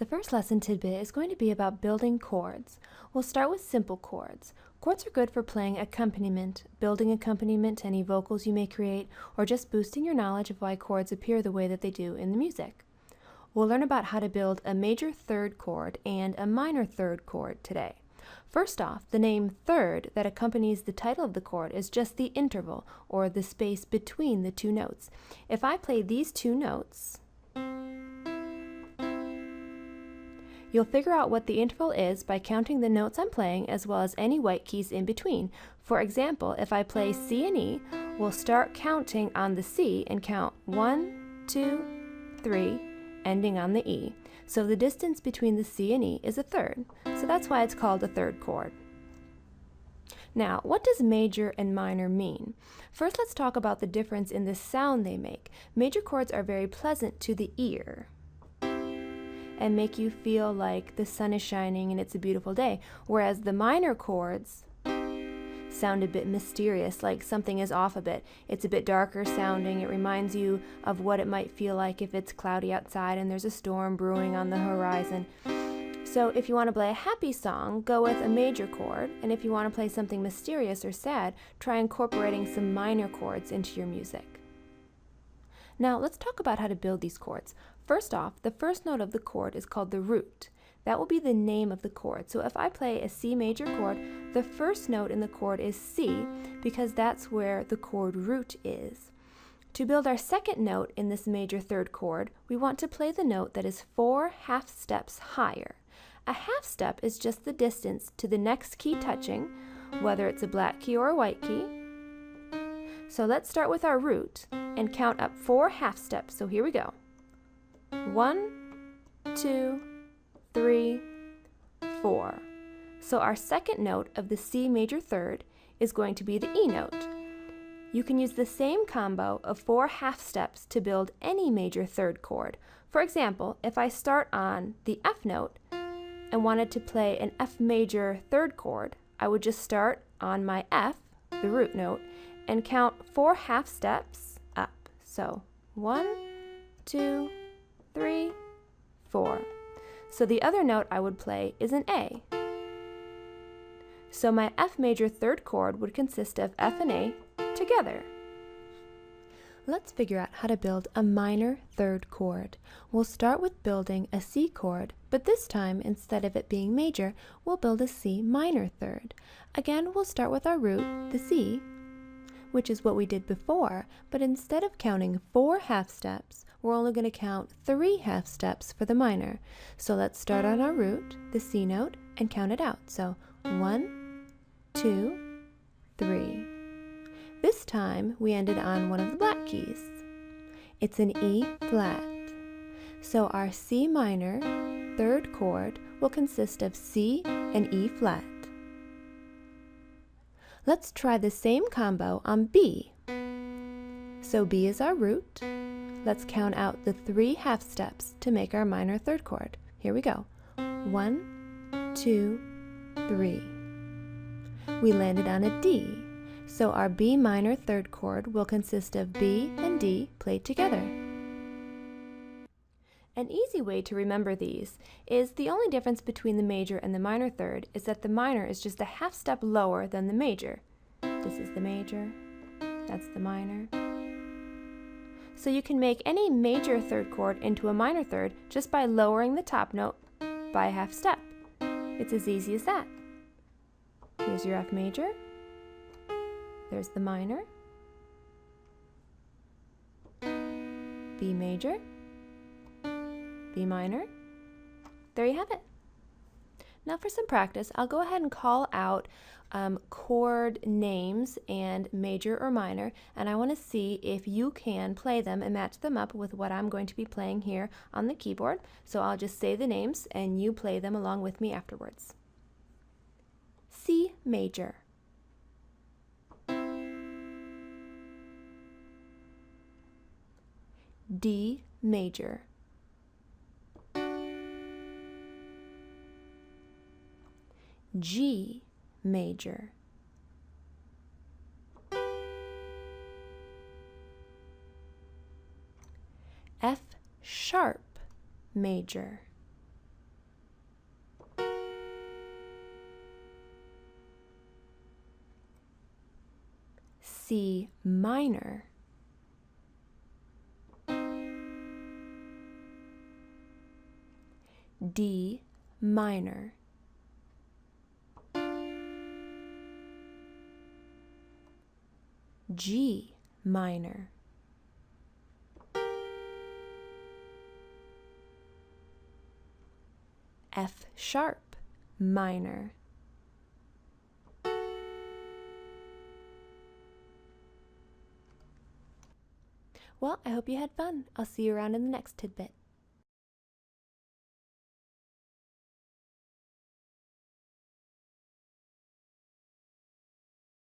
The first lesson tidbit is going to be about building chords. We'll start with simple chords. Chords are good for playing accompaniment, building accompaniment to any vocals you may create, or just boosting your knowledge of why chords appear the way that they do in the music. We'll learn about how to build a major third chord and a minor third chord today. First off, the name third that accompanies the title of the chord is just the interval, or the space between the two notes. If I play these two notes, you'll figure out what the interval is by counting the notes I'm playing as well as any white keys in between. For example, if I play C and E, we'll start counting on the C and count 1, 2, 3, ending on the E. So the distance between the C and E is a third, so that's why it's called a third chord. Now, what does major and minor mean? First, let's talk about the difference in the sound they make. Major chords are very pleasant to the ear and make you feel like the sun is shining and it's a beautiful day, whereas the minor chords sound a bit mysterious, like something is off a bit. It's a bit darker sounding. It reminds you of what it might feel like if it's cloudy outside and there's a storm brewing on the horizon. So if you want to play a happy song, go with a major chord, and if you want to play something mysterious or sad, try incorporating some minor chords into your music. Now let's talk about how to build these chords. First off, the first note of the chord is called the root. That will be the name of the chord. So if I play a C major chord, the first note in the chord is C because that's where the chord root is. To build our second note in this major third chord, we want to play the note that is 4 half steps higher. A half step is just the distance to the next key touching, whether it's a black key or a white key. So let's start with our root and count up 4 half steps. So here we go. 1, 2, 3, 4. So our second note of the C major third is going to be the E note. You can use the same combo of 4 half steps to build any major third chord. For example, if I start on the F note and wanted to play an F major third chord, I would just start on my F, the root note, and count 4 half steps up. So 1, 2, 3, 4. So the other note I would play is an A. So my F major third chord would consist of F and A together. Let's figure out how to build a minor third chord. We'll start with building a C chord, but this time, instead of it being major, we'll build a C minor third. Again, we'll start with our root, the C, which is what we did before, but instead of counting 4 half steps, we're only going to count 3 half steps for the minor. So let's start on our root, the C note, and count it out. So 1, 2, 3. This time we ended on one of the black keys. It's an E flat. So our C minor third chord will consist of C and E flat. Let's try the same combo on B. So B is our root. Let's count out the 3 half steps to make our minor third chord. Here we go. 1, 2, 3. We landed on a D. So our B minor third chord will consist of B and D played together. An easy way to remember these is the only difference between the major and the minor third is that the minor is just a half step lower than the major. This is the major, that's the minor. So you can make any major third chord into a minor third just by lowering the top note by a half step. It's as easy as that. Here's your F major. There's the minor. B major. B minor. There you have it. Now for some practice, I'll go ahead and call out chord names and major or minor, and I want to see if you can play them and match them up with what I'm going to be playing here on the keyboard. So I'll just say the names and you play them along with me afterwards. C major. D major. G major. F sharp major. C minor, D minor, G minor, F sharp minor, Well, I hope you had fun. I'll see you around in the next tidbit.